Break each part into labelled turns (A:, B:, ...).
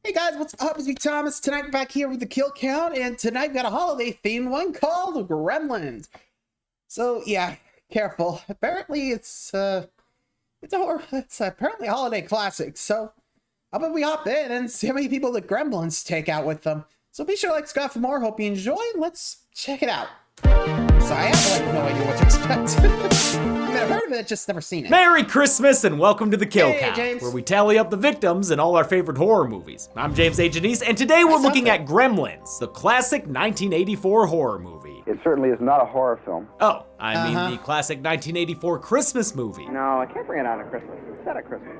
A: Hey guys, what's up? It's me, Thomas. Tonight we're back here with the Kill Count, and tonight we got a holiday themed one called Gremlins. So yeah, careful. Apparently it's apparently a holiday classic. So how about we hop in and see how many people the Gremlins take out with them. So be sure to like, subscribe for more. Hope you enjoy. Let's check it out. So I have no idea what to expect. I mean, I've heard of it, just never seen it.
B: Merry Christmas and welcome to the Kill Count,
A: James.
B: where we tally up the victims in all our favorite horror movies. I'm James A. Janice, and today we're looking at Gremlins, the classic 1984 horror movie.
C: It certainly is not a horror film.
B: Oh, I mean the classic 1984 Christmas movie.
C: No, I can't bring it out at Christmas. It's set at Christmas.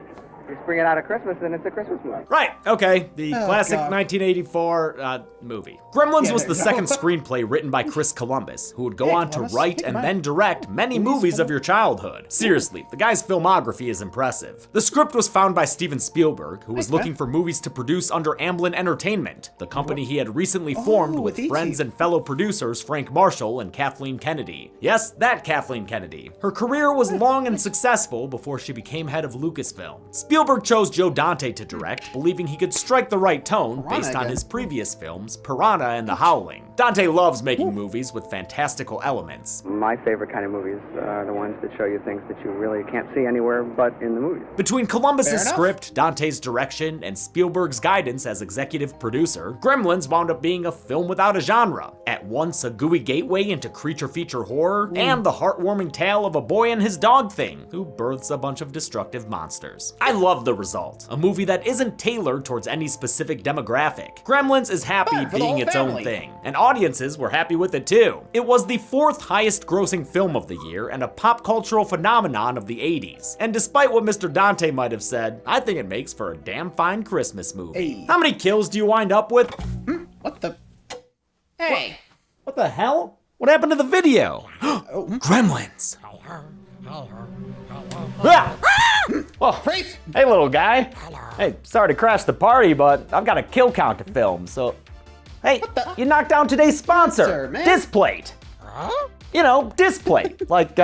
C: Just bring it out at Christmas, then it's a Christmas movie.
B: Right, okay, the classic
A: God.
B: 1984 movie. Gremlins was the second screenplay written by Chris Columbus, who would go on to write and then direct many movies of your childhood. Seriously, the guy's filmography is impressive. The script was found by Steven Spielberg, who was looking for movies to produce under Amblin Entertainment, the company he had recently formed with friends and fellow producers Frank Marshall and Kathleen Kennedy. Yes, that Kathleen Kennedy. Her career was long and successful before she became head of Lucasfilm. Spielberg chose Joe Dante to direct, believing he could strike the right tone based on his previous films, Piranha and The Howling. Dante loves making movies with fantastical elements.
C: My favorite kind of movies are the ones that show you things that you really can't see anywhere but in the movies.
B: Between Columbus's script, Dante's direction, and Spielberg's guidance as executive producer, Gremlins wound up being a film without a genre. At once a gooey gateway into creature feature horror, and the heartwarming tale of a boy and his dog thing, who births a bunch of destructive monsters. I love the result, a movie that isn't tailored towards any specific demographic. Gremlins is happy being its own thing, and audiences were happy with it too. It was the fourth highest grossing film of the year and a pop cultural phenomenon of the 80s. And despite what Mr. Dante might have said, I think it makes for a damn fine Christmas movie.
A: Hey.
B: How many kills do you wind up with?
A: What the? Hey.
B: What the hell? What happened to the video? Gremlins. Ah! Oh, hey little guy. Hey, sorry to crash the party, but I've got a kill count to film, so... Hey, you knocked down today's sponsor, Displate. You know, Displate, like,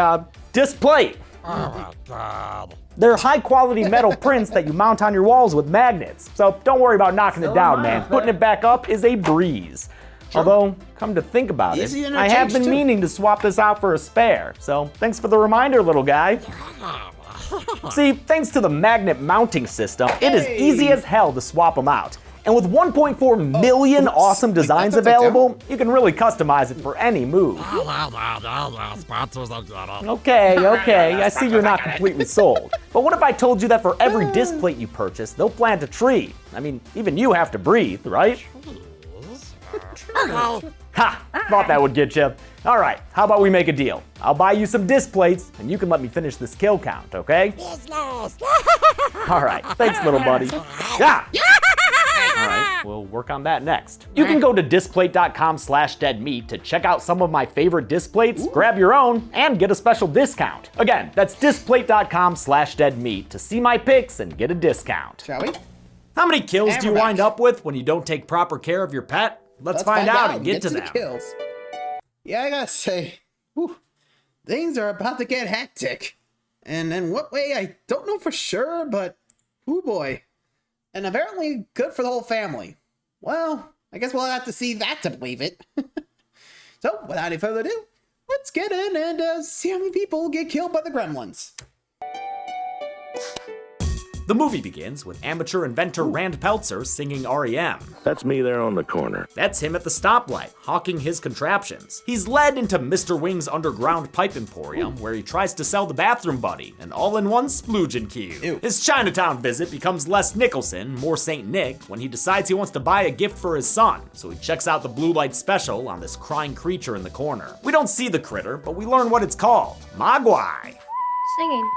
B: Displate.
D: Oh my God.
B: They're high quality metal prints that you mount on your walls with magnets, so don't worry about knocking it down, man. Putting it back up is a breeze. Although, come to think about it, I have been meaning to swap this out for a spare, so thanks for the reminder, little guy. See, thanks to the magnet mounting system, it is easy as hell to swap them out. And with 1.4 million awesome designs available, you can really customize it for any move. Okay, I see you're not completely sold. But what if I told you that for every displate you purchase, they'll plant a tree? I mean, even you have to breathe, right? Ha! Thought that would get you. All right, how about we make a deal? I'll buy you some displates, and you can let me finish this kill count, okay? All right, thanks, little buddy. Yeah! All right, we'll work on that next. You can go to displate.com/deadmeat to check out some of my favorite displates, grab your own, and get a special discount. Again, that's displate.com/deadmeat to see my picks and get a discount.
A: Shall we?
B: How many kills do you wind up with when you don't take proper care of your pet? Let's find out and get to them.
A: The kills. Yeah, I gotta say, things are about to get hectic. And in what way, I don't know for sure, but oh boy. And apparently good for the whole family. Well, I guess we'll have to see that to believe it. So, without any further ado, let's get in and see how many people get killed by the Gremlins.
B: The movie begins with amateur inventor Rand Peltzer singing REM.
D: That's me there on the corner.
B: That's him at the stoplight, hawking his contraptions. He's led into Mr. Wing's underground pipe emporium, where he tries to sell the bathroom buddy, an all-in-one sploogin' cube. His Chinatown visit becomes less Nicholson, more St. Nick, when he decides he wants to buy a gift for his son, so he checks out the blue light special on this crying creature in the corner. We don't see the critter, but we learn what it's called, Mogwai.
E: Singing.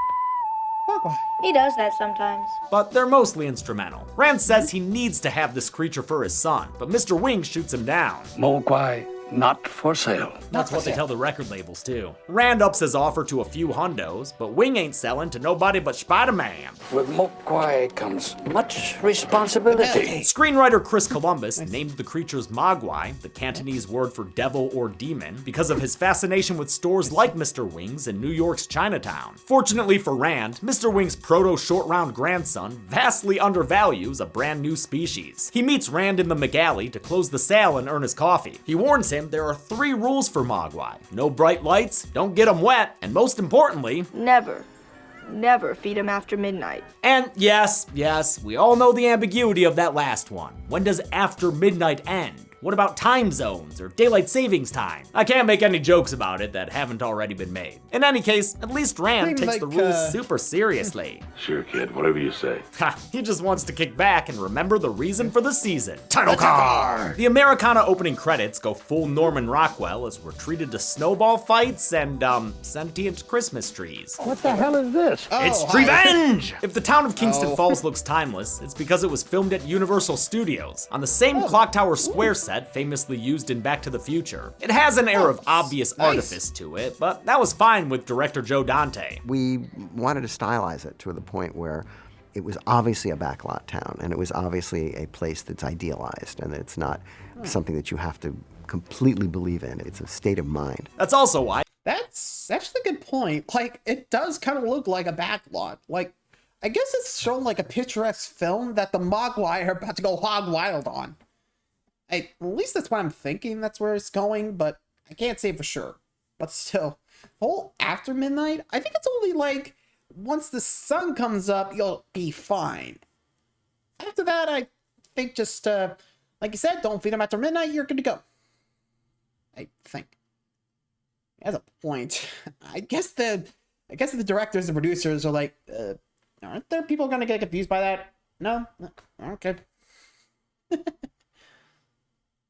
E: He does that sometimes.
B: But they're mostly instrumental. Rand says he needs to have this creature for his son, but Mr. Wing shoots him down.
F: Mogwai not for sale.
B: That's what they tell the record labels too. Rand ups his offer to a few hundos, but Wing ain't selling to nobody but Spider-Man.
F: With Mogwai comes much responsibility.
B: Screenwriter Chris Columbus named the creatures Mogwai, the Cantonese word for devil or demon, because of his fascination with stores like Mr. Wing's in New York's Chinatown. Fortunately for Rand, Mr. Wing's proto-short-round grandson vastly undervalues a brand new species. He meets Rand in the McGalley to close the sale and earn his coffee. He warns him there are 3 rules for Mogwai. No bright lights, don't get them wet, and most importantly,
E: Never feed him after midnight.
B: and yes, we all know the ambiguity of that last one. When does after midnight end? What about time zones or daylight savings time? I can't make any jokes about it that haven't already been made. In any case, at least Rand takes the rules super seriously.
D: Sure, kid, whatever you say.
B: Ha, he just wants to kick back and remember the reason for the season. Title card! The Americana opening credits go full Norman Rockwell as we're treated to snowball fights and, sentient Christmas trees.
F: What the hell is this?
B: It's revenge! If the town of Kingston Falls looks timeless, it's because it was filmed at Universal Studios, on the same clock tower square set famously used in Back to the Future. It has an air of obvious artifice to it, but that was fine with director Joe Dante.
G: We wanted to stylize it to the point where it was obviously a backlot town, and it was obviously a place that's idealized, and it's not something that you have to completely believe in. It's a state of mind.
B: That's also why
A: That's actually a good point. Like, it does kind of look like a backlot. Like, I guess it's shown like a picturesque film that the Mogwai are about to go hog wild on. At least that's what I'm thinking, that's where it's going, but I can't say for sure. But still, whole after midnight, I think it's only like, once the sun comes up, you'll be fine. After that, I think just, like you said, don't feed them after midnight, you're good to go. I think. As a point, I guess the directors and producers are like, aren't there people gonna get confused by that? No? Okay.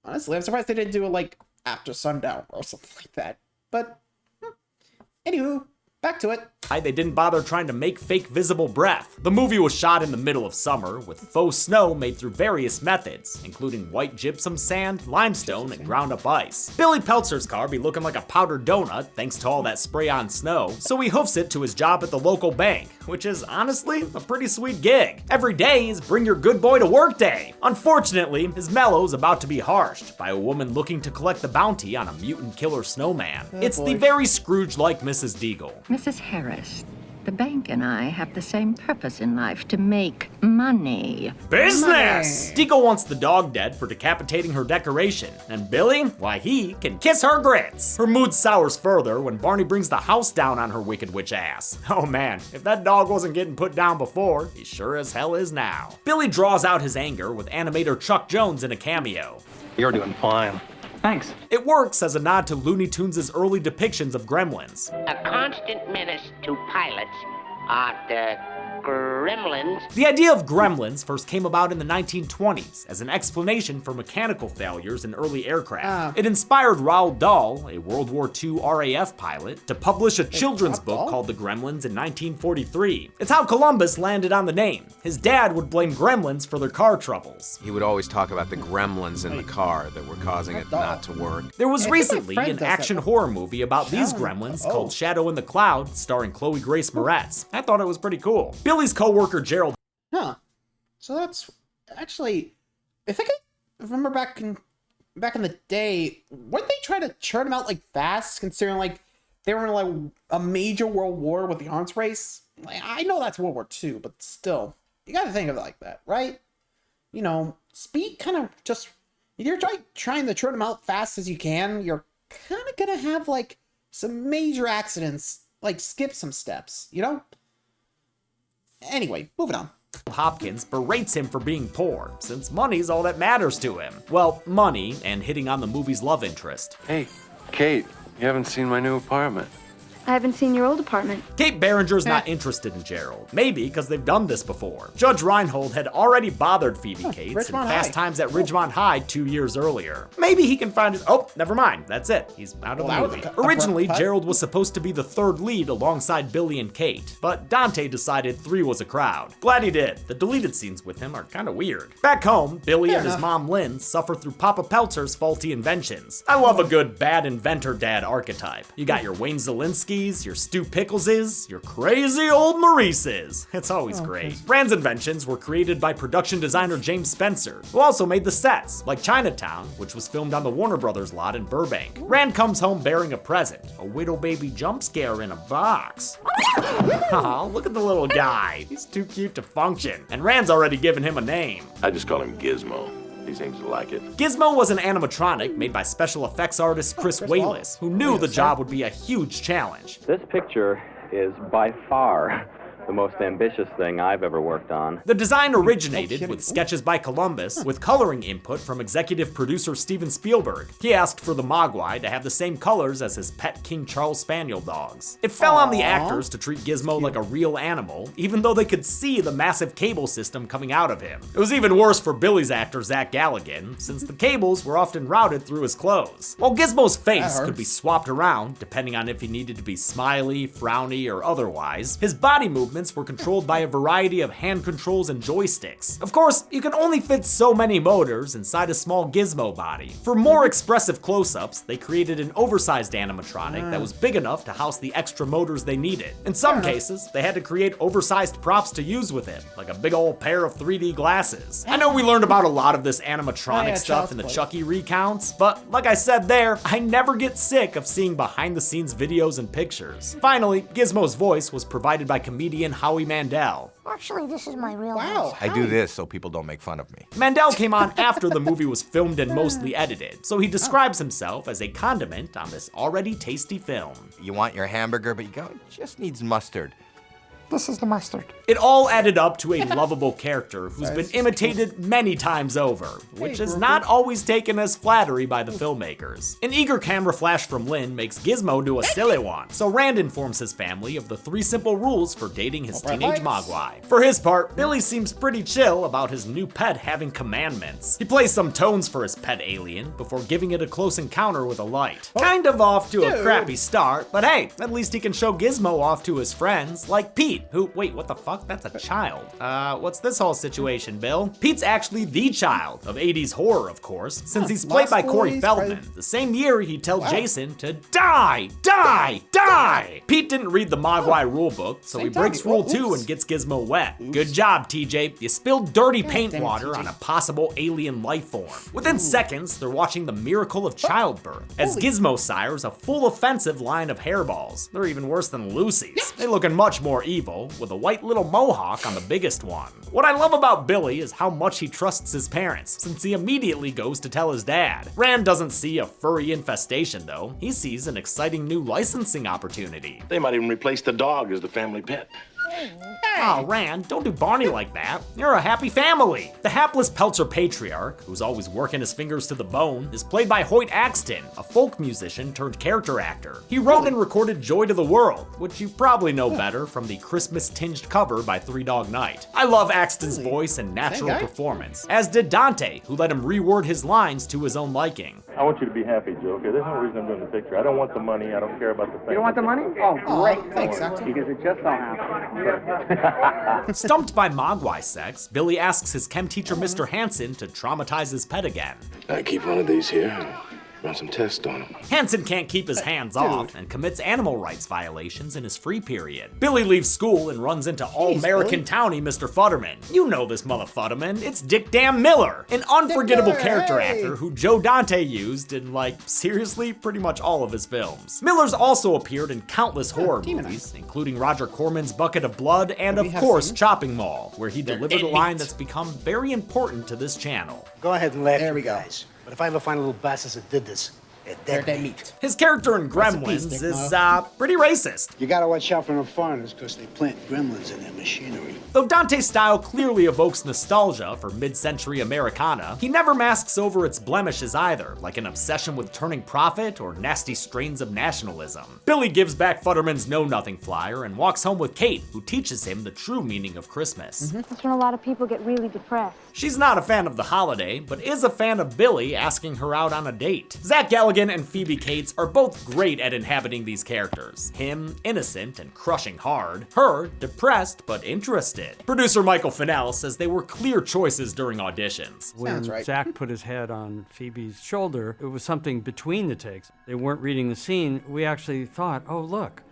A: Honestly, I'm surprised they didn't do it like after sundown or something like that. But, anywho, back to it.
B: they didn't bother trying to make fake visible breath. The movie was shot in the middle of summer, with faux snow made through various methods, including white gypsum sand, limestone, and ground up ice. Billy Peltzer's car be looking like a powdered donut thanks to all that spray on snow, so he hoofs it to his job at the local bank, which is honestly a pretty sweet gig. Every day is bring your good boy to work day. Unfortunately, his mellow's about to be harshed by a woman looking to collect the bounty on a mutant killer snowman. It's the very Scrooge-like Mrs. Deagle.
H: Mrs. Harris, the bank and I have the same purpose in life, to make money.
B: Business! Deagle wants the dog dead for decapitating her decoration, and Billy, why, he can kiss her grits. Her mood sours further when Barney brings the house down on her wicked witch ass. Oh man, if that dog wasn't getting put down before, he sure as hell is now. Billy draws out his anger with animator Chuck Jones in a cameo.
I: You're doing fine. Thanks.
B: It works as a nod to Looney Tunes' early depictions of gremlins.
J: A constant menace to pilots are the gremlins.
B: The idea of gremlins first came about in the 1920s as an explanation for mechanical failures in early aircraft. It inspired Roald Dahl, a World War II RAF pilot, to publish a children's book called The Gremlins in 1943. It's how Columbus landed on the name. His dad would blame gremlins for their car troubles.
K: He would always talk about the gremlins in the car that were causing it not to work.
B: There was recently an action horror movie about these gremlins called Shadow in the Cloud, starring Chloe Grace Moretz. I thought it was pretty cool. Billy's co-worker Gerald.
A: So that's actually, I think I remember back in the day, weren't they trying to churn them out like fast, considering like they were in like a major world war with the arms race? Like, I know that's World War II, but still, you gotta think of it like that, right? You know, speed kind of just, if you're trying to churn them out fast as you can, you're kind of gonna have like some major accidents, like skip some steps, you know? Anyway, moving on.
B: Hopkins berates him for being poor, since money's all that matters to him. Well, money and hitting on the movie's love interest.
L: Hey, Kate, you haven't seen my new apartment.
E: I haven't seen your old apartment.
B: Kate Barringer's not interested in Gerald. Maybe because they've done this before. Judge Reinhold had already bothered Phoebe Cates in Fast Times at Ridgemont High 2 years earlier. Maybe he can find his— oh, never mind, that's it. He's out of the movie. Originally, Gerald was supposed to be the third lead alongside Billy and Kate, but Dante decided 3 was a crowd. Glad he did. The deleted scenes with him are kinda weird. Back home, Billy and his mom Lynn suffer through Papa Peltzer's faulty inventions. I love a good bad inventor dad archetype. You got your Wayne Zielinski's, your Stu Pickelses, your crazy old Maurices. It's always great. Rand's inventions were created by production designer James Spencer, who also made the sets, like Chinatown, which was filmed on the Warner Brothers lot in Burbank. Rand comes home bearing a present, a widow baby jump scare in a box. Aw, look at the little guy. He's too cute to function, and Rand's already given him a name.
D: I just call him Gizmo. He seems to like it.
B: Gizmo was an animatronic made by special effects artist Chris Wallace, who knew the job would be a huge challenge.
L: This picture is by far the most ambitious thing I've ever worked on.
B: The design originated with sketches by Columbus, with coloring input from executive producer Steven Spielberg. He asked for the Mogwai to have the same colors as his pet King Charles Spaniel dogs. It fell on the actors to treat Gizmo like a real animal, even though they could see the massive cable system coming out of him. It was even worse for Billy's actor Zach Galligan, since the cables were often routed through his clothes. While Gizmo's face could be swapped around, depending on if he needed to be smiley, frowny, or otherwise, his body movements were controlled by a variety of hand controls and joysticks. Of course, you can only fit so many motors inside a small Gizmo body. For more expressive close-ups, they created an oversized animatronic that was big enough to house the extra motors they needed. In some cases, they had to create oversized props to use with it, like a big old pair of 3D glasses. I know we learned about a lot of this animatronic stuff in the Chucky recounts, but like I said there, I never get sick of seeing behind-the-scenes videos and pictures. Finally, Gizmo's voice was provided by comedian Howie Mandel.
M: Actually, this is my real house.
K: I do this so people don't make fun of me.
B: Mandel came on after the movie was filmed and mostly edited, so he describes himself as a condiment on this already tasty film.
K: You want your hamburger, but you go, it just needs mustard.
M: This is the mustard.
B: It all added up to a lovable character who's been imitated many times over, which is not always taken as flattery by the filmmakers. An eager camera flash from Lynn makes Gizmo do a silly one, so Rand informs his family of the 3 simple rules for dating his teenage Mogwai. For his part, Billy seems pretty chill about his new pet having commandments. He plays some tones for his pet alien before giving it a close encounter with a light. Kind of off to a crappy start, but hey, at least he can show Gizmo off to his friends, like Pete, who— wait, what the fuck? That's a child. What's this whole situation, Bill? Pete's actually the child of 80s horror, of course, since he's played by Corey Feldman. The same year he'd tell Jason to die, die, die! Pete didn't read the Mogwai rulebook, so he breaks rule 2 and gets Gizmo wet. Good job, TJ. You spilled dirty paint water on a possible alien life form. Within seconds, they're watching the miracle of childbirth, as Gizmo sires a full offensive line of hairballs. They're even worse than Lucy's. They looking much more evil, with a white little mohawk on the biggest one. What I love about Billy is how much he trusts his parents, since he immediately goes to tell his dad. Rand doesn't see a furry infestation though, he sees an exciting new licensing opportunity.
D: They might even replace the dog as the family pet.
B: Oh, Rand, don't do Barney like that. You're a happy family. The hapless Peltzer patriarch, who's always working his fingers to the bone, is played by Hoyt Axton, a folk musician turned character actor. He wrote and recorded Joy to the World, which you probably know better from the Christmas-tinged cover by Three Dog Night. I love Axton's voice and natural performance, as did Dante, who let him reword his lines to his own liking.
N: I want you to be happy, Joker. There's no reason I'm doing the picture. I don't want the money. I don't care about the thing.
C: You don't want the money? Oh, great.
A: Thanks, Axton.
C: Because it just so happens.
B: Stumped by Mogwai sex, Billy asks his chem teacher Mr. Hansen to traumatize his pet again.
D: I keep one of these here and run some tests on him.
B: Hansen can't keep his hands off and commits animal rights violations in his free period. Billy leaves school and runs into all-American townie Mr. Futterman. You know this motherfutterman, it's Dick Damn Miller, an unforgettable character actor who Joe Dante used in, like, seriously, pretty much all of his films. Miller's also appeared in countless horror movies, including Roger Corman's Bucket of Blood and, of course, Chopping Mall, where he delivered a line that's become very important to this channel.
O: Go ahead and laugh, you guys. But if I ever find a little bastards that did this,
A: They're dead meat.
B: His character in Gremlins is pretty racist.
O: You gotta watch out for the foreigners because they plant gremlins in their machinery.
B: Though Dante's style clearly evokes nostalgia for mid-century Americana, he never masks over its blemishes either, like an obsession with turning profit or nasty strains of nationalism. Billy gives back Futterman's know-nothing flyer and walks home with Kate, who teaches him the true meaning of Christmas.
P: That's when a lot of people get really depressed.
B: She's not a fan of the holiday, but is a fan of Billy asking her out on a date. Zach Galligan and Phoebe Cates are both great at inhabiting these characters. Him, innocent and crushing hard. Her, depressed but interested. Producer Michael Fennell says they were clear choices during auditions.
Q: When Zach put his head on Phoebe's shoulder, it was something between the takes. They weren't reading the scene. We actually thought, oh, look.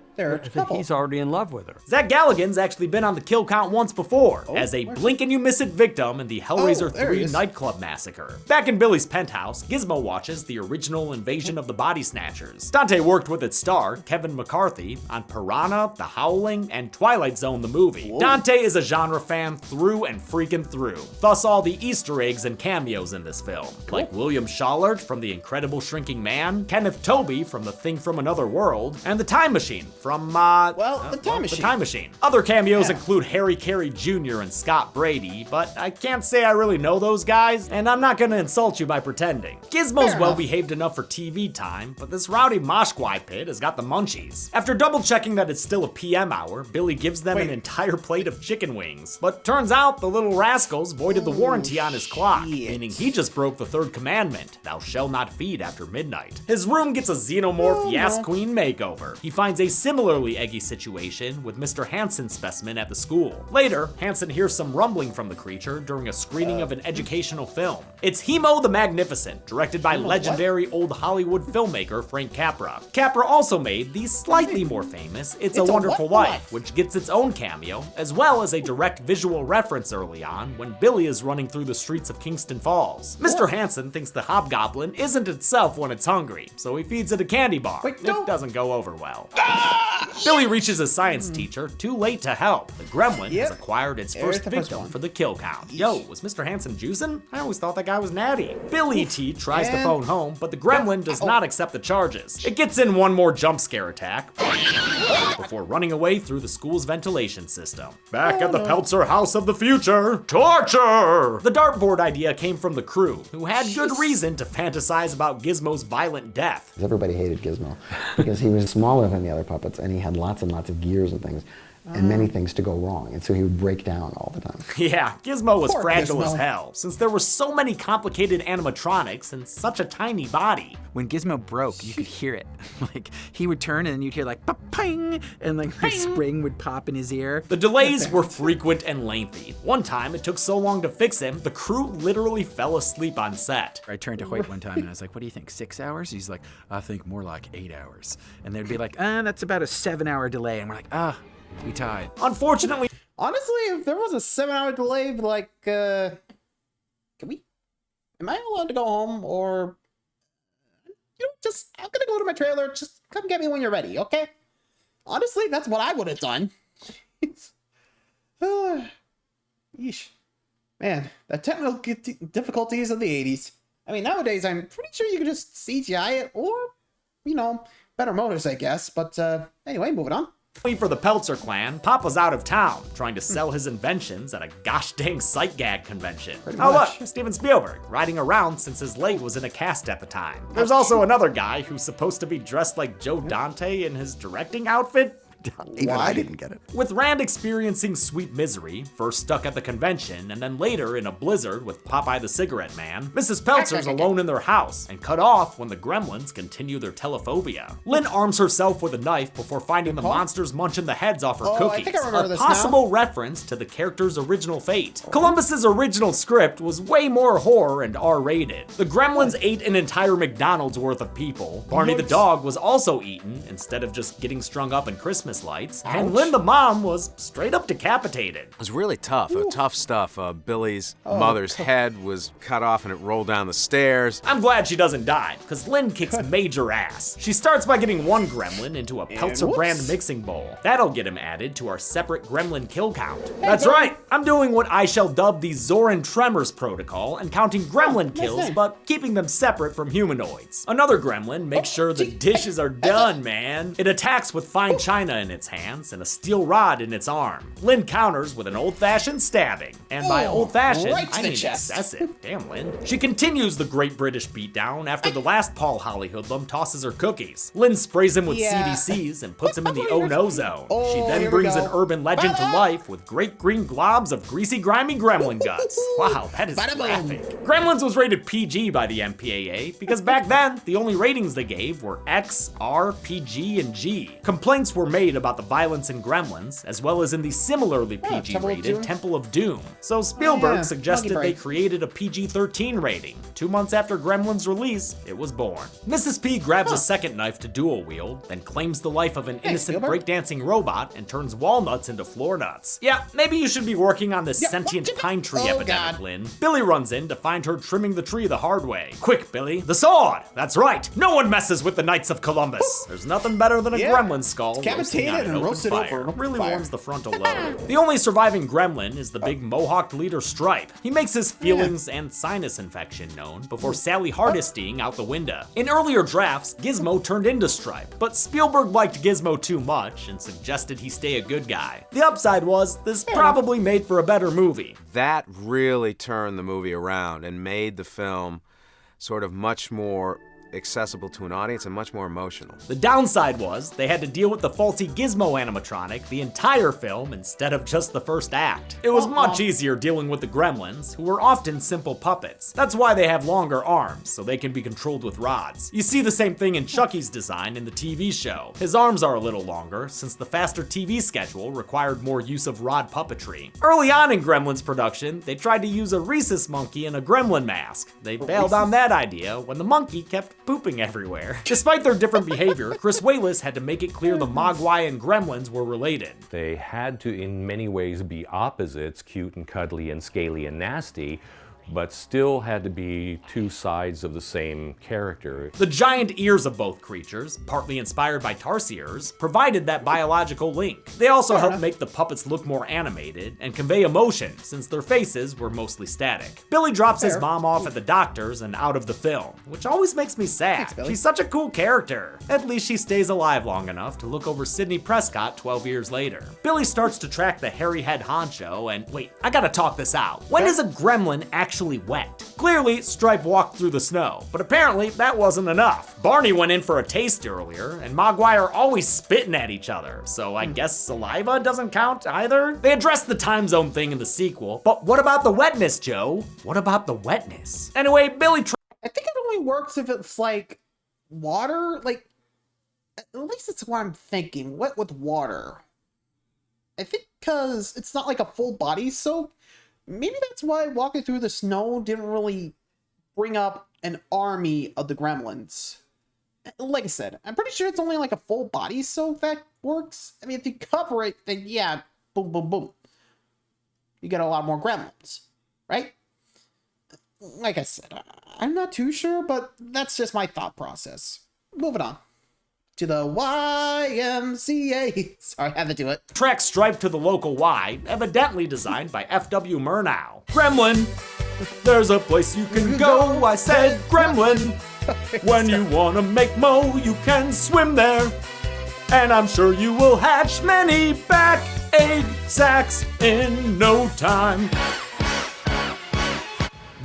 Q: He's already in love with her.
B: Zach Galligan's actually been on the kill count once before, as a blink and you miss it victim in the Hellraiser 3 nightclub massacre. Back in Billy's penthouse, Gizmo watches the original Invasion of the Body Snatchers. Dante worked with its star, Kevin McCarthy, on Piranha, The Howling, and Twilight Zone the movie. Whoa. Dante is a genre fan through and freaking through, thus all the Easter eggs and cameos in this film. Cool. Like William Schallert from The Incredible Shrinking Man, Kenneth Tobey from The Thing from Another World, and The Time Machine from,
A: The Time Machine.
B: Other cameos include Harry Carey Jr. and Scott Brady, but I can't say I really know those guys, and I'm not gonna insult you by pretending. Gizmo's well-behaved enough for TV time, but this rowdy Mogwai pit has got the munchies. After double-checking that it's still a PM hour, Billy gives them an entire plate of chicken wings. But turns out the little rascals voided the warranty on his clock, meaning he just broke the third commandment, thou shalt not feed after midnight. His room gets a xenomorph Yas Queen makeover. He finds a similarly eggy situation with Mr. Hansen's specimen at the school. Later, Hansen hears some rumbling from the creature during a screening of an educational film. It's Hemo the Magnificent, directed by legendary old Hollywood filmmaker Frank Capra. Capra also made the slightly more famous It's a Wonderful Life, which gets its own cameo, as well as a direct visual reference early on when Billy is running through the streets of Kingston Falls. Mr. Hansen thinks the hobgoblin isn't itself when it's hungry, so he feeds it a candy bar. It doesn't go over well. Billy reaches a science teacher, too late to help. The Gremlin has acquired its first victim for the kill count. Yo, was Mr. Hansen juicing? I always thought that guy was natty. Billy T tries to phone home, but the Gremlin does not accept the charges. It gets in one more jump scare attack before running away through the school's ventilation system. Back at the Peltzer House of the Future, torture! The dartboard idea came from the crew, who had good reason to fantasize about Gizmo's violent death.
G: Everybody hated Gizmo because he was smaller than the other puppets and he had lots and lots of gears and things. And many things to go wrong, and so he would break down all the time.
B: Yeah, Gizmo was fragile as hell, since there were so many complicated animatronics and such a tiny body.
R: When Gizmo broke, you could hear it. Like, he would turn and you'd hear like, ping, and like the spring would pop in his ear.
B: The delays were frequent and lengthy. One time, it took so long to fix him, the crew literally fell asleep on set.
R: I turned to Hoyt one time and I was like, what do you think, 6 hours? He's like, I think more like 8 hours. And they'd be like, that's about a 7-hour delay. And we're like, we tied.
B: Unfortunately,
A: honestly, if there was a 7-hour delay, like, am I allowed to go home, or, I'm gonna go to my trailer, just come get me when you're ready, okay? Honestly, that's what I would have done. Yeesh. Man, the technical difficulties of the 80s. I mean, nowadays, I'm pretty sure you could just CGI it, or, better motors, I guess, but, anyway, moving on.
B: For the Peltzer clan, Papa's out of town, trying to sell his inventions at a gosh dang sight gag convention. Look, Steven Spielberg, riding around since his leg was in a cast at the time. There's also another guy who's supposed to be dressed like Joe Dante in his directing outfit.
G: Even I didn't get it.
B: With Rand experiencing sweet misery, first stuck at the convention, and then later in a blizzard with Popeye the Cigarette Man, Mrs. Peltzer's alone in their house, and cut off when the Gremlins continue their telephobia. Lynn arms herself with a knife before finding the monsters munching the heads off her cookies, a possible reference to the character's original fate. Columbus's original script was way more horror and R-rated. The Gremlins ate an entire McDonald's worth of people. Barney the dog was also eaten, instead of just getting strung up in Christmas Christmas lights, and Lynn the mom was straight up decapitated.
K: It was really tough, tough stuff. Billy's mother's head was cut off and it rolled down the stairs.
B: I'm glad she doesn't die, because Lynn kicks major ass. She starts by getting one gremlin into a Peltzer brand mixing bowl. That'll get him added to our separate gremlin kill count. That's right, I'm doing what I shall dub the Zoran Tremors protocol and counting gremlin kills, but keeping them separate from humanoids. Another gremlin makes sure the dishes are done, man. It attacks with fine china in its hands and a steel rod in its arm. Lynn counters with an old-fashioned stabbing. And by old-fashioned, I mean excessive. Damn, Lynn. She continues the Great British beatdown after the last Paul Holly hoodlum tosses her cookies. Lynn sprays him with CDCs and puts him in the oh-no zone. She then brings an urban legend to life with great green globs of greasy, grimy gremlin guts. Wow, that is graphic. Gremlins was rated PG by the MPAA because back then, the only ratings they gave were X, R, PG, and G. Complaints were made about the violence in Gremlins, as well as in the similarly PG-rated Temple of Doom. So Spielberg suggested they created a PG-13 rating. 2 months after Gremlins' release, it was born. Mrs. P grabs a second knife to dual wield, then claims the life of an innocent breakdancing robot and turns walnuts into floor nuts. Yeah, maybe you should be working on this sentient pine tree epidemic, Lynn. Billy runs in to find her trimming the tree the hard way. Quick, Billy, the sword! That's right, no one messes with the Knights of Columbus. There's nothing better than a gremlin skull roasting on an open fire. Really warms the frontal lobe. The only surviving gremlin is the big mohawked leader Stripe. He makes his feelings and sinus infection known before Sally Hardistying out the window. In earlier drafts, Gizmo turned into Stripe, but Spielberg liked Gizmo too much and suggested he stay a good guy. The upside was, this probably made for a better movie.
K: That really turned the movie around and made the film sort of much more accessible to an audience and much more emotional.
B: The downside was they had to deal with the faulty Gizmo animatronic the entire film instead of just the first act. It was much easier dealing with the gremlins, who were often simple puppets. That's why they have longer arms, so they can be controlled with rods. You see the same thing in Chucky's design in the TV show. His arms are a little longer, since the faster TV schedule required more use of rod puppetry. Early on in Gremlins production, they tried to use a rhesus monkey in a gremlin mask. They bailed on that idea when the monkey kept pooping everywhere. Despite their different behavior, Chris Walas had to make it clear the Mogwai and Gremlins were related.
S: They had to, in many ways, be opposites, cute and cuddly and scaly and nasty, but still had to be two sides of the same character.
B: The giant ears of both creatures, partly inspired by tarsiers, provided that biological link. They also helped make the puppets look more animated and convey emotion, since their faces were mostly static. Billy drops his mom off at the doctor's and out of the film, which always makes me sad. She's such a cool character. At least she stays alive long enough to look over Sidney Prescott 12 years later. Billy starts to track the hairy head honcho and, wait, I gotta talk this out. When is a gremlin actually wet? Clearly, Stripe walked through the snow, but apparently that wasn't enough. Barney went in for a taste earlier, and Mogwai are always spitting at each other, so I guess saliva doesn't count either? They addressed the time zone thing in the sequel, but what about the wetness, Joe? What about the wetness? Anyway, Billy
A: I think it only works if it's like water, like, at least it's what I'm thinking, wet with water. I think because it's not like a full body soak. Maybe that's why walking through the snow didn't really bring up an army of the gremlins. Like I said, I'm pretty sure it's only like a full body soak that works. I mean, if you cover it, then yeah, boom, boom, boom. You get a lot more gremlins, right? Like I said, I'm not too sure, but that's just my thought process. Moving on to the YMCA. Sorry, I had to do it.
B: Track Stripe to the local Y, evidently designed by F.W. Murnau. Gremlin, there's a place you can go, I said Gremlin. When you wanna make mo, you can swim there. And I'm sure you will hatch many back-egg sacs in no time.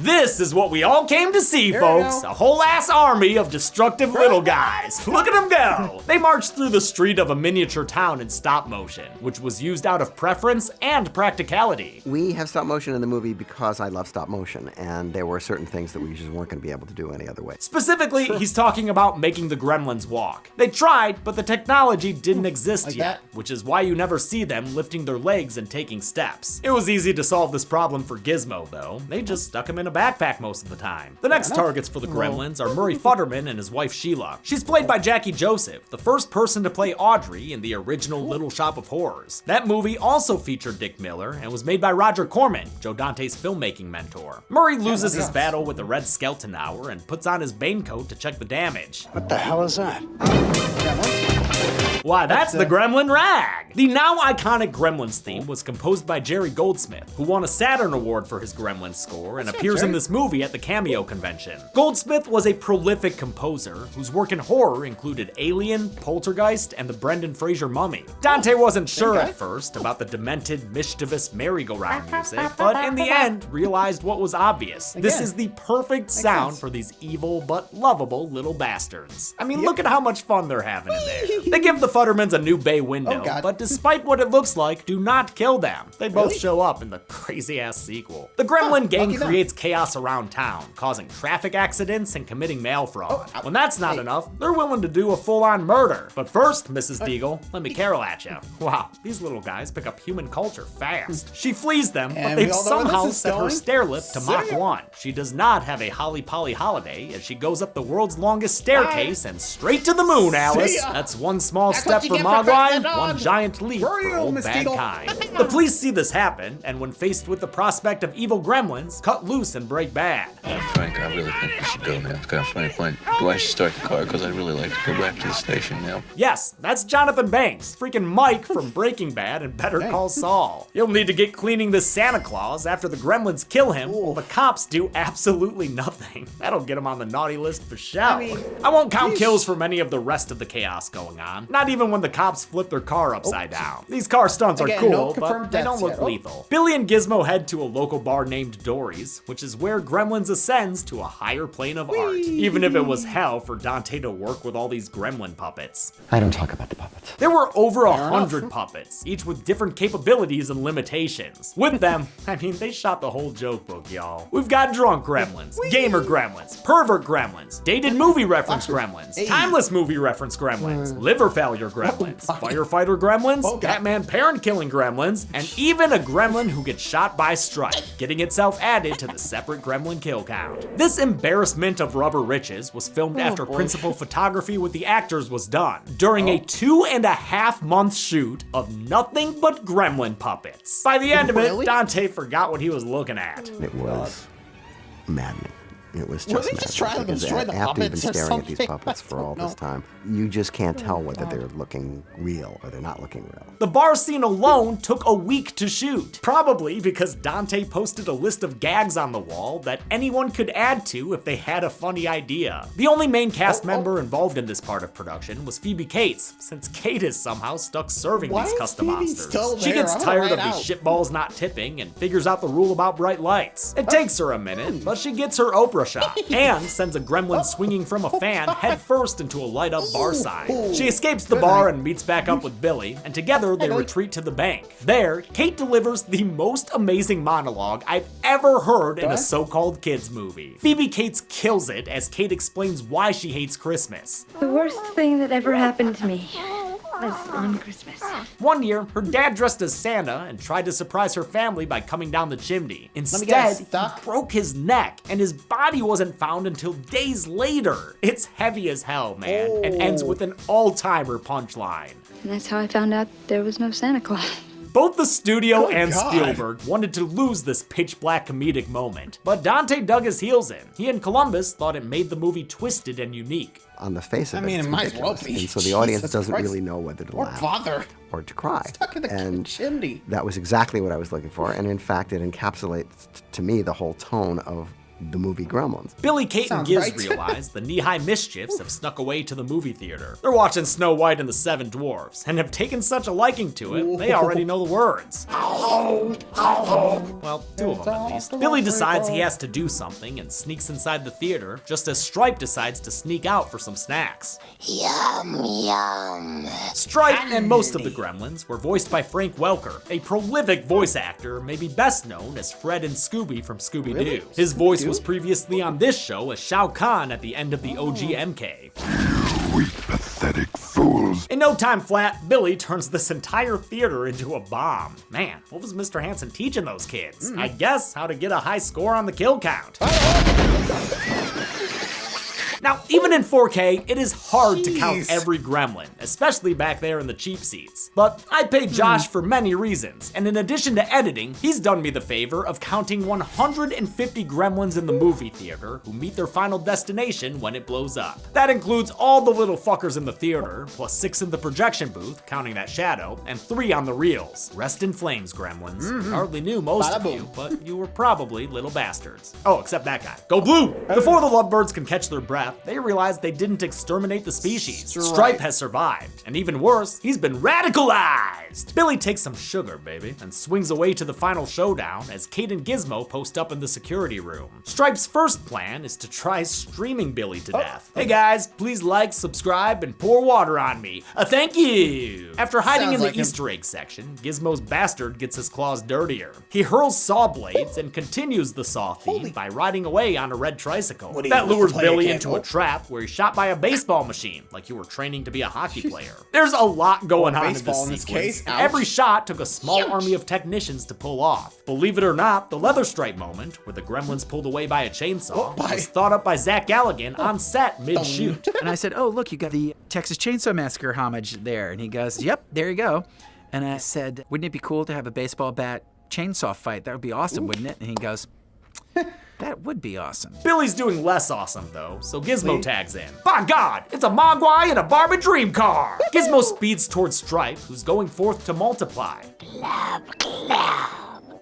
B: This is what we all came to see, folks. A whole ass army of destructive little guys. Look at them go. They marched through the street of a miniature town in stop motion, which was used out of preference and practicality.
G: We have stop motion in the movie because I love stop motion, and there were certain things that we just weren't going to be able to do any other way.
B: Specifically, he's talking about making the gremlins walk. They tried, but the technology didn't exist yet, which is why you never see them lifting their legs and taking steps. It was easy to solve this problem for Gizmo, though. They just stuck him in a a backpack most of the time. The next targets for the Gremlins are Murray Futterman and his wife Sheila. She's played by Jackie Joseph, the first person to play Audrey in the original Little Shop of Horrors. That movie also featured Dick Miller and was made by Roger Corman, Joe Dante's filmmaking mentor. Murray loses his battle with the Red Skeleton Hour and puts on his Bane coat to check the damage.
O: What the hell is that?
B: Why, that's the Gremlin rag! The now iconic Gremlins theme was composed by Jerry Goldsmith, who won a Saturn Award for his Gremlins score and appears in this movie at the Cameo convention. Goldsmith was a prolific composer whose work in horror included Alien, Poltergeist, and the Brendan Fraser Mummy. Dante wasn't sure at first about the demented, mischievous merry-go-round music, but in the end realized what was obvious. This is the perfect sound for these evil but lovable little bastards. I mean, look at how much fun they're having in there. They give the Futtermans a new bay window, but despite what it looks like, do not kill them. They both show up in the crazy-ass sequel. The Gremlin gang creates chaos around town, causing traffic accidents and committing mail fraud. When that's not enough, they're willing to do a full-on murder. But first, Mrs. Deagle, let me carol at you. Wow, these little guys pick up human culture fast. She flees them, but they've somehow set her stair lift to Mach 1. She does not have a Holly Polly holiday as she goes up the world's longest staircase and straight to the moon, Alice. That's one small step for Mogwai, one giant leap for old bad kind. The police see this happen, and when faced with the prospect of evil gremlins, cut loose and break bad.
T: Frank, I really think we should go now. Frank, do I should start the car? Because I'd really like to go back to the station now.
B: Yes, that's Jonathan Banks, freaking Mike from Breaking Bad and Better Call Saul. He'll need to get cleaning this Santa Claus after the gremlins kill him, while the cops do absolutely nothing. That'll get him on the naughty list for sure. I won't count kills from any of the rest of the chaos going on, not even when the cops flip their car upside down. These car stunts are cool, but they don't look lethal. Billy and Gizmo head to a local bar named Dory's, which is where Gremlins ascends to a higher plane of art, even if it was hell for Dante to work with all these gremlin puppets.
G: I don't talk about the puppets.
B: There were over 100 puppets, each with different capabilities and limitations. With them, I mean, they shot the whole joke book, y'all. We've got drunk gremlins, gamer gremlins, pervert gremlins, dated movie reference gremlins, timeless movie reference gremlins, liver failure gremlins, firefighter gremlins, Batman parent-killing gremlins, and even a gremlin who gets shot by Stripe, getting itself added to the separate gremlin kill count. This embarrassment of rubber riches was filmed after principal photography with the actors was done, during a 2.5-month shoot of nothing but gremlin puppets. By the end of it, Dante forgot what he was looking at.
G: It was maddening. It was just
A: Were they just trying to destroy the
G: after you've been
A: puppets or
G: staring at these
A: something?
G: puppets for all this time, you just can't tell whether they're looking real or they're not looking real.
B: The bar scene alone took a week to shoot, probably because Dante posted a list of gags on the wall that anyone could add to if they had a funny idea. The only main cast member involved in this part of production was Phoebe Cates, since Kate is somehow stuck serving these custom monsters. She gets tired of these shitballs not tipping and figures out the rule about bright lights. It takes her a minute, but she gets her Oprah shot and sends a gremlin swinging from a fan headfirst into a light-up bar sign. She escapes the bar and meets back up with Billy, and together they retreat to the bank. There, Kate delivers the most amazing monologue I've ever heard in a so-called kids movie. Phoebe Cates kills it as Kate explains why she hates Christmas.
E: The worst thing that ever happened to me was on Christmas.
B: One year, her dad dressed as Santa and tried to surprise her family by coming down the chimney. Instead, he broke his neck, and his body wasn't found until days later. It's heavy as hell, man, and ends with an all-timer punchline.
E: And that's how I found out there was no Santa Claus.
B: Both the studio and Spielberg wanted to lose this pitch-black comedic moment, but Dante dug his heels in. He and Columbus thought it made the movie twisted and unique.
G: On the face of it,
A: it might as well be.
G: And so the audience doesn't really know whether to laugh or to cry.
A: Stuck in the chimney.
G: That was exactly what I was looking for, and in fact, it encapsulates to me the whole tone of the movie Gremlins.
B: Billy, Kate, and Giz realize the knee-high mischiefs have snuck away to the movie theater. They're watching Snow White and the Seven Dwarfs, and have taken such a liking to it, they already know the words. Well, two of them at least. Billy decides he has to do something and sneaks inside the theater, just as Stripe decides to sneak out for some snacks.
J: Yum, yum.
B: Stripe and most of the Gremlins were voiced by Frank Welker, a prolific voice actor, maybe best known as Fred and Scooby from Scooby-Doo. His voice was previously on this show as Shao Kahn at the end of the OG MK.
U: weak, pathetic fools.
B: In no time flat, Billy turns this entire theater into a bomb. Man, what was Mr. Hansen teaching those kids? I guess how to get a high score on the kill count. Now, even in 4K, it is hard to count every gremlin, especially back there in the cheap seats. But I paid Josh for many reasons, and in addition to editing, he's done me the favor of counting 150 gremlins in the movie theater who meet their final destination when it blows up. That includes all the little fuckers in the theater, plus 6 in the projection booth, counting that shadow, and 3 on the reels. Rest in flames, gremlins. We hardly knew most of you, but you were probably little bastards. Oh, except that guy. Go blue! Before the lovebirds can catch their breath, they realize they didn't exterminate the species. Stripe has survived, and even worse, he's been radicalized. Billy takes some sugar, baby, and swings away to the final showdown as Kate and Gizmo post up in the security room. Stripe's first plan is to try streaming Billy to death. Hey guys, please like, subscribe, and pour water on me. Thank you. After hiding in the Easter egg section, Gizmo's bastard gets his claws dirtier. He hurls saw blades and continues the saw theme by riding away on a red tricycle. That lures Billy into a trap where he's shot by a baseball machine, like you were training to be a hockey player. There's a lot going on in this sequence, and every shot took a small army of technicians to pull off. Believe it or not, the leather stripe moment, where the gremlins pulled away by a chainsaw, was thought up by Zach Galligan on set mid-shoot.
R: And I said, oh, look, you got the Texas Chainsaw Massacre homage there. And he goes, yep, there you go. And I said, wouldn't it be cool to have a baseball bat chainsaw fight? That would be awesome, wouldn't it? And he goes, that would be awesome.
B: Billy's doing less awesome though, so Gizmo tags in. By God, it's a Mogwai and a Barbie dream car! Gizmo speeds towards Stripe, who's going forth to multiply.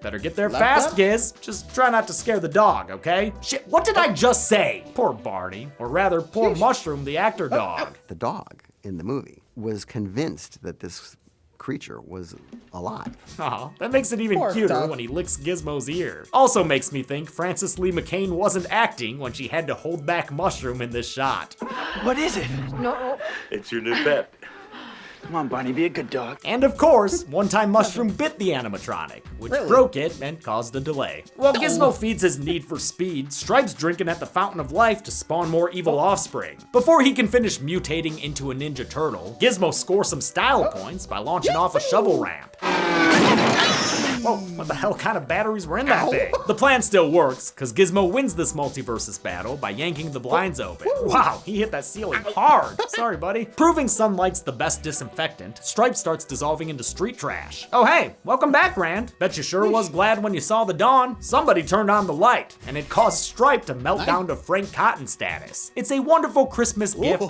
B: Better get there fast, Giz. Just try not to scare the dog, okay? Shit, what did I just say? Poor Barney, or rather, poor Mushroom, the actor dog.
G: The dog in the movie was convinced that this creature was alive.
B: Aw, that makes it even cuter when he licks Gizmo's ear. Also makes me think Frances Lee McCain wasn't acting when she had to hold back Mushroom in this shot.
F: What is it?
N: No. It's your new pet.
F: Come on, Barney, be a good dog.
B: And of course, one time Mushroom bit the animatronic, which broke it and caused a delay. While Gizmo feeds his need for speed, Stripe's drinking at the Fountain of Life to spawn more evil offspring. Before he can finish mutating into a Ninja Turtle, Gizmo scores some style points by launching off a shovel ramp. Whoa, what the hell kind of batteries were in that thing? The plan still works, because Gizmo wins this multiversus battle by yanking the blinds open. Wow, he hit that ceiling hard. Sorry, buddy. Proving sunlight's the best disinfectant, Stripe starts dissolving into street trash. Oh hey, welcome back, Rand. Bet you sure was glad when you saw the dawn. Somebody turned on the light, and it caused Stripe to melt down to Frank Cotton status. It's a wonderful Christmas gift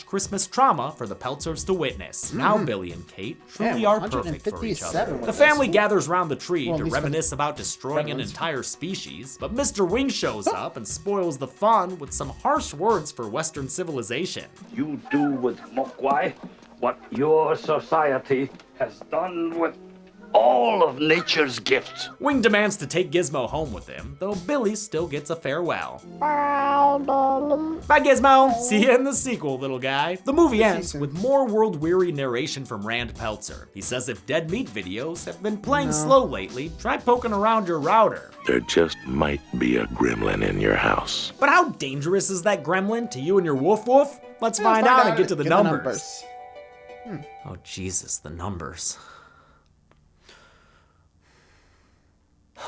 B: / Christmas trauma for the Peltzers to witness. Now Billy and Kate truly are perfect for each other. The family gathers around the tree to reminisce about destroying an entire species, but Mr. Wing shows up and spoils the fun with some harsh words for Western civilization.
F: You do with Mogwai what your society has done with all of nature's gifts.
B: Wing demands to take Gizmo home with him, though Billy still gets a farewell.
M: Bye, Billy.
B: Bye, Gizmo. See you in the sequel, little guy. The movie ends with more world-weary narration from Rand Peltzer. He says if dead meat videos have been playing slow lately, try poking around your router.
D: There just might be a gremlin in your house.
B: But how dangerous is that gremlin to you and your woof woof? Let's find out and get to the numbers. Oh, Jesus, the numbers.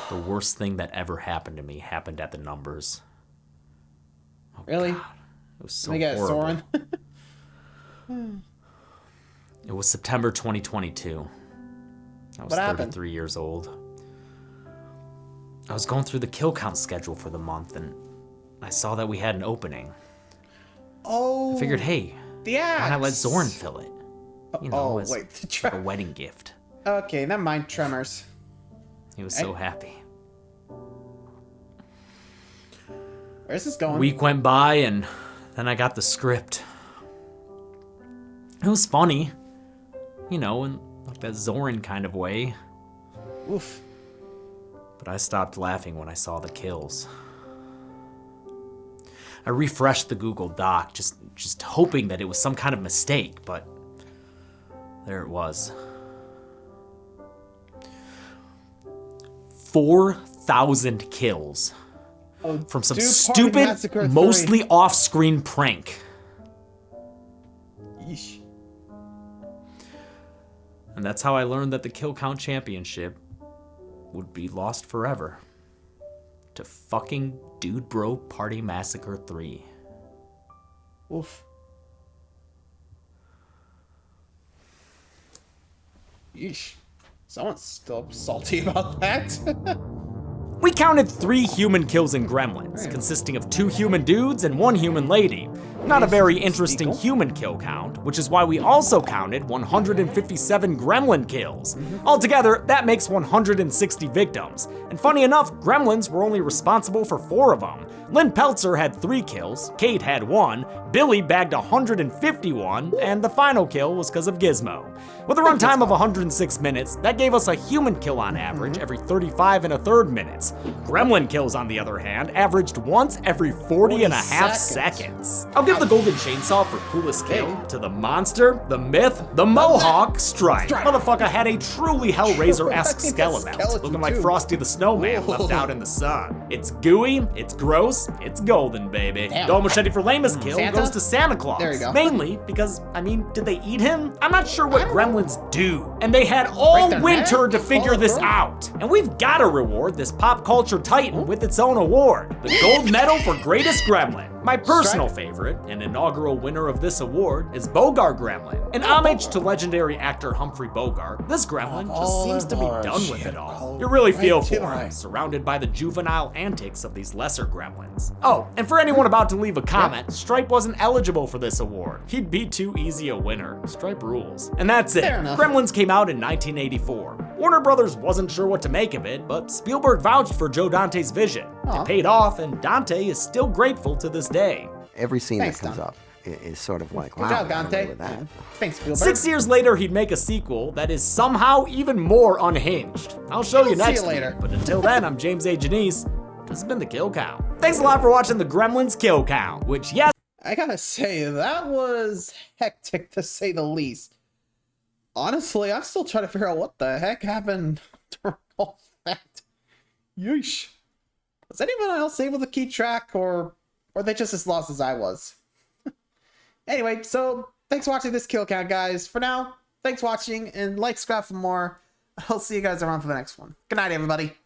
B: The worst thing that ever happened to me happened at the numbers. Oh,
A: really?
B: God. It was so horrible. It was September 2022. I was 33 years old. I was going through the kill count schedule for the month, and I saw that we had an opening.
A: Oh.
B: I figured, hey, why not let Zoran fill it? You know, as like a wedding gift.
A: Okay, never mind, Tremors.
B: He was so happy.
A: Where's this going?
B: A week went by, and then I got the script. It was funny, you know, in like that Zoran kind of way.
A: Oof.
B: But I stopped laughing when I saw the kills. I refreshed the Google Doc, just hoping that it was some kind of mistake, but there it was. 4,000 kills from some stupid, mostly off-screen prank.
A: Yeesh.
B: And that's how I learned that the Kill Count Championship would be lost forever to fucking Dude Bro Party Massacre 3.
A: Oof. Yeesh. Someone's still salty about that.
B: We counted 3 human kills in Gremlins, consisting of 2 human dudes and 1 human lady. Not a very interesting human kill count, which is why we also counted 157 gremlin kills. Altogether, that makes 160 victims. And funny enough, gremlins were only responsible for 4 of them. Lynn Peltzer had 3 kills, Kate had 1, Billy bagged 151, and the final kill was because of Gizmo. With a runtime of 106 minutes, that gave us a human kill on average every 35 1/3 minutes. Gremlin kills, on the other hand, averaged once every 40 and a half seconds. I'll give the golden chainsaw for coolest kill to the monster, the myth, the Mohawk Stripe. Motherfucker had a truly Hellraiser-esque skeleton, looking like Frosty the Snowman left out in the sun. It's gooey, it's gross, it's golden, baby. Dole Machete for lamest kill goes to Santa Claus.
A: There you go.
B: Mainly because, I mean, did they eat him? I'm not sure what gremlins do. And they had all winter to figure this out. And we've got to reward this pop culture titan with its own award, the gold medal for greatest gremlin. My personal favorite and inaugural winner of this award is Bogart Gremlin. In homage to legendary actor Humphrey Bogart, this gremlin just seems to be done with it all. You really feel for him, surrounded by the juvenile antics of these lesser gremlins. Oh, and for anyone about to leave a comment, Stripe wasn't eligible for this award. He'd be too easy a winner. Stripe rules. And that's it. Gremlins came out in 1984. Warner Brothers wasn't sure what to make of it, but Spielberg vouched for Joe Dante's vision. It paid off, and Dante is still grateful to this day.
G: Every scene that comes up is sort of like, wow,
A: Good job, Dante.
G: with that.
A: Thanks, Spielberg.
B: 6 years later, he'd make a sequel that is somehow even more unhinged. I'll show you next week, but until then, I'm James A. Janice. This has been the Kill Count. Thanks a lot for watching the Gremlins Kill Count, which, yes,
A: I gotta say, that was hectic to say the least. Honestly, I'm still trying to figure out what the heck happened during all that. Yeesh. Was anyone else able to keep track, or are they just as lost as I was? Anyway, so thanks for watching this Kill Count, guys. For now, thanks for watching, and like, subscribe for more. I'll see you guys around for the next one. Good night, everybody.